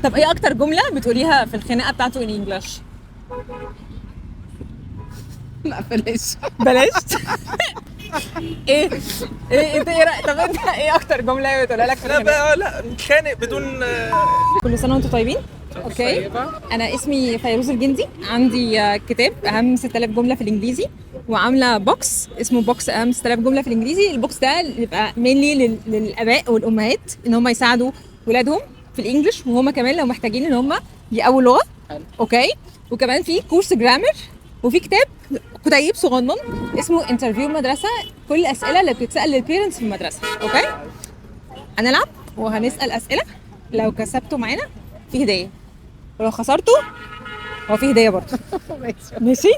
طب ايه اكتر جمله بتقوليها في الخناقه بتاعته ان انجلش؟ لا بلاش. بلاش. ايه انت ايه طب انت ايه اكتر جمله بتقولها لك في لا الخناقه؟ بقى لا نتخانق بدون كل سنه وانتم طيبين. اوكي، انا اسمي فيروز الجندي، عندي كتاب اهم 6000 جمله في الانجليزي، وعامله بوكس اسمه بوكس اهم 6000 جمله في الانجليزي. البوكس ده بيبقى مينلي للاباء والامهات ان هم يساعدوا ولادهم في الانجليش، وهم كمان لو محتاجين ان هم يقووا لغه. اوكي، وكمان في كورس جرامر، وفي كتيب صغنن اسمه انترفيو مدرسه، كل الاسئله اللي بتتسال للبيرنتس في المدرسه. اوكي، هنلعب وهنسال اسئله، لو كسبتوا معانا في هديه، ولو خسرتوا هو في هديه برضه. ماشي.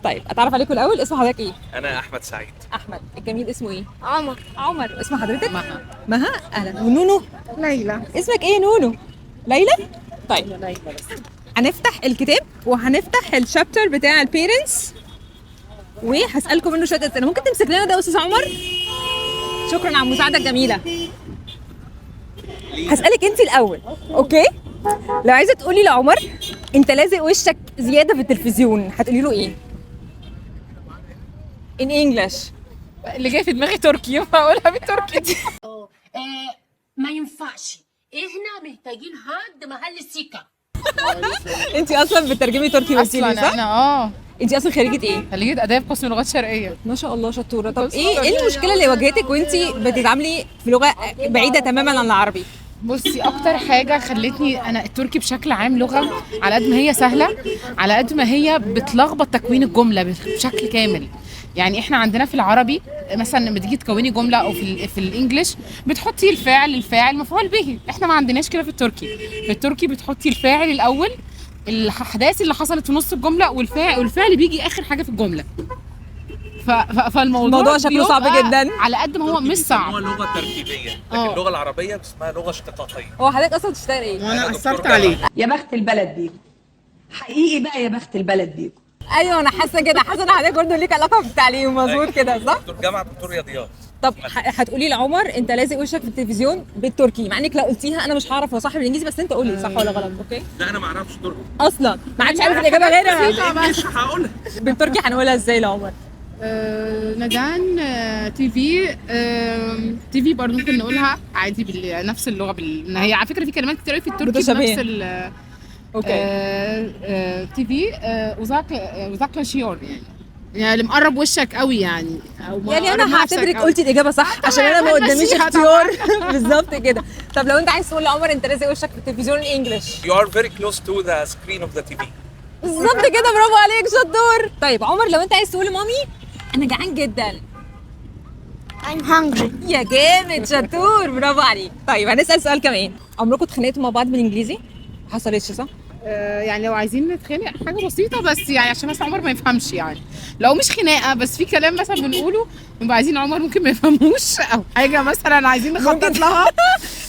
طيب اتعرف عليكم الاول، اسم حضرتك ايه؟ انا احمد سعيد. احمد. الجميل اسمه ايه؟ عمر. عمر. اسم حضرتك؟ مها. مها. اهلا. ونونو؟ ليلى. اسمك ايه نونو؟ ليلى. طيب هنفتح الكتاب وهنفتح الشابتر بتاع البيرنتس، وهسالكم منه شويه اسئله. ممكن تمسك لنا ده يا استاذ عمر؟ شكرا على المساعده الجميله. هسالك انت الاول. اوكي، لو عايزه تقولي لعمر انت لازق وشك زياده في التلفزيون، هتقولي له ايه؟ in English. اللي جاي في دماغي تركي فاقولها بالتركي. ما ينفعش، احنا محتاجين حد محل السكه. انت اصلا بتترجمي تركي قلتي لي اصلا صح؟ انا انت اصلا خريجه ايه؟ خريجة اداب قسم لغات شرقيه. ما شاء الله شطوره. طب ايه المشكله اللي واجهتك وانت بتتعاملي في لغه بعيده تماما عن العربي؟ بصي اكتر حاجه خلتني انا التركي بشكل عام لغه على قد ما هي سهله على قد ما هي بتلخبط تكوين الجمله بشكل كامل. يعني احنا عندنا في العربي مثلا لما تيجي تكوني جمله او في الانجليش بتحطي الفاعل مفعول به. احنا ما عندناش كده في التركي. في التركي بتحطي الفاعل الاول، الاحداث اللي حصلت في نص الجمله، والفعل بيجي اخر حاجه في الجمله. الموضوع شكله صعب جدا. على قد ما هو مش صعب. هو لغه تركيبيه، لكن اللغه العربيه اسمها لغه اشتقاقيه. هو حضرتك اصلا بتشتغل ايه؟ وانا اثرت عليه. يا بخت البلد دي، حقيقي بقى يا بخت البلد دي. ايوه انا حاسه كده، حاسه ان حضرتك برضه ليك علاقه بالتعليم، مظبوط كده صح؟ دكتور جامعه، دكتور رياضيات. طب هتقولي لعمر انت لازق وشك في التلفزيون بالتركي، مع انك لو قلتيها انا مش هعرف اوصحها بالانجليزي، بس انت قولي صح ولا غلط. اوكي، لا انا ما اعرفش تركي اصلا ما حدش عارف الاجابه غيرها. مش هقولها. بالتركي هنقولها ازاي لعمر؟ ندان تي في برضه ممكن نقولها عادي بنفس اللغه ان هي على فكره في كلمات كتير قوي في التركي متشابهين. بنفس اوكي. تي في وزاك شيور يعني اللي مقرب وشك قوي يعني او يعني انا مقرب نفسك هعتبرك أوي. قلتي الاجابه صح عشان انا ما قداميش هنمشيها اختيار. بالظبط كده. طب لو انت عايز تقول لعمر انت لازق وشك في التلفزيون الانجليش. You are very close to the screen of the TV. بالظبط كده، برافو عليك شطور. طيب عمر لو انت عايز تقول لمامي انا جعان جدا. I'm hungry. يا جامد شطور، برافو عليك. طيب هنسال سؤال كمان، عمركم اتخانقتوا مع بعض بالانجليزي؟ ما حصلتش صح؟ يعني لو عايزين نتخانق حاجه بسيطه بس يعني عشان مثلا عمر ما يفهمش، يعني لو مش خناقه بس في كلام مثلا بنقوله بنبقى عايزين عمر ممكن ما يفهموش او حاجه مثلا عايزين نخطط لها.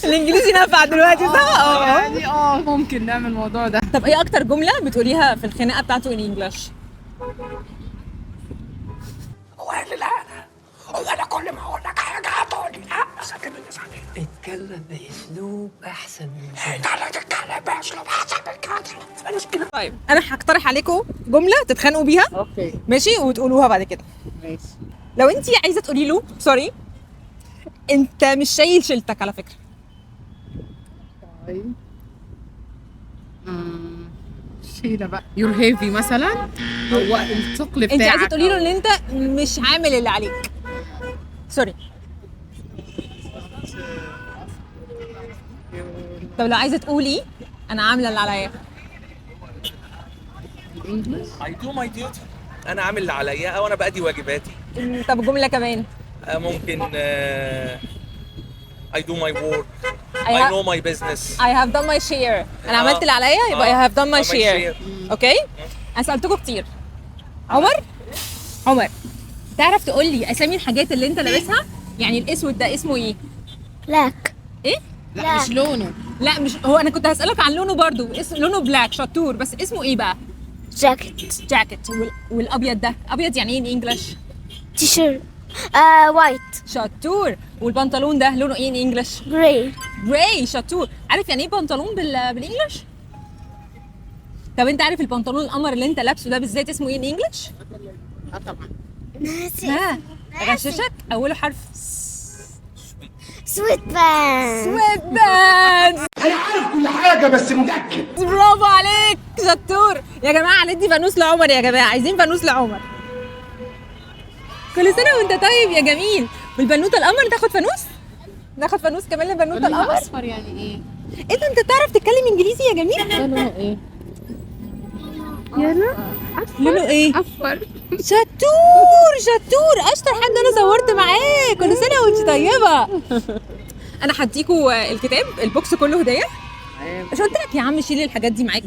الانجليزي نافع دلوقتي صح؟ يعني ممكن نعمل الموضوع ده. طب ايه اكتر جمله بتقوليها في الخناقه بتاعته ان انجلش؟ هو قال لي لا، هو انا كل ما اقول لك حاجه هتقول لي لا. سكت اتكلم باسلوب احسن من كده. انت تتكلم باسلوب احسن من كده. طيب انا هقترح عليكم جمله تتخانقوا بيها، اوكي ماشي، وتقولوها بعد كده. ماشي. لو انت عايزه تقولي له سوري انت مش شايل شيلتك على فكره. طيب شيله بقى يور هيفي مثلا، هو الثقل بتاعك. انت عايزه تقولي له ان انت مش عامل اللي عليك. سوري. طب لو عايزه تقولي انا عامله اللي عليا. I do my duty. انا عامل اللي عليا او انا بأدي واجباتي. طب جمله كمان. ممكن I do my work. I I know my business. I have done my share. انا عملت اللي عليا يبقى I have done my share. اوكي؟ انا سالتكم كتير. عمر تعرف تقول لي اسامي الحاجات اللي انت لابسها؟ يعني الاسود ده اسمه ايه؟ Black. ايه؟ لا مش لونه. لا مش هو، انا كنت هسألك عن لونه برضو، لونه بلاك شطور، بس اسمه ايه بقى؟ Jacket. جاكيت. والابيض ده ابيض يعني ايه ان انجلش؟ T-shirt. وايت. شطور. والبنطلون ده لونه ايه ان انجلش؟ جراي. جراي. شطور. عارف يعني ايه بنطلون بالانجلش؟ طب انت عارف البنطلون القمر اللي انت لابسه ده بالذات اسمه ايه ان انجلش؟ طبعا. ها غششك. اوله حرف سويت بان. سويت بان. انا عارف كل حاجه بس متاكد. برافو عليك شطور. يا جماعه ندي فانوس لعمر، يا جماعه عايزين فانوس لعمر. كل سنه وانت طيب يا جميل. والبنوته القمر تاخد فانوس؟ ناخد فانوس كمان للبنوته القمر؟ اصفر يعني ايه؟ ايه ده، انت بتعرف تتكلم انجليزي يا جميل؟ لونه ايه؟ لونه ايه؟ اصفر. شطور شطور. اشطر حد انا صورت معاه. كل سنه وانت طيبه. انا هديكوا الكتاب، البوكس كله هديه. مش قلت لك يا عم شيل الحاجات دي معاك؟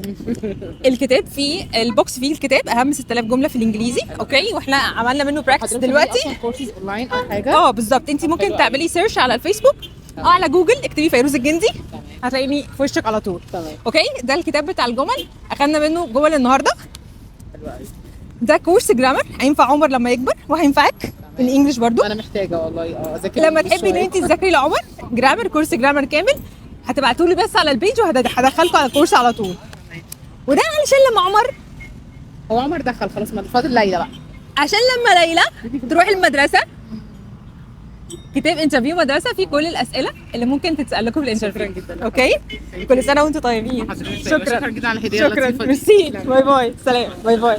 الكتاب فيه، البوكس فيه الكتاب اهم 6000 جمله في الانجليزي، اوكي؟ واحنا عملنا منه براكتس دلوقتي. كورسز اونلاين او حاجه؟ بالظبط. انت ممكن تعملي سيرش على الفيسبوك او على جوجل، اكتبي فيروز الجندي هتلاقيني في وشك على طول. تمام. اوكي، ده الكتاب بتاع الجمل، اخدنا منه جمل النهارده. ده كورس جرامر هينفع عمر لما يكبر، وهينفعك الانجليش برضو. انا محتاجه والله اذاكر لما تحبي ان انت تذاكري لعمر جرامر، كورس جرامر كامل، هتبعتوا لي بس على البيج وهدخلكم على الكورس على طول. وده علشان لما عمر، هو عمر دخل خلاص، ما فاضل ليلى بقى. عشان لما ليلى تروح المدرسه، كتاب انترفيو مدرسه فيه كل الاسئله اللي ممكن تتسال لكم في الانترفيو. شكرا جدا. اوكي، كل سنه وانتم طيبين. شكرا جدا على الهديه اللطيفه شكرا، دي. ميرسي. باي باي. سلام. باي باي.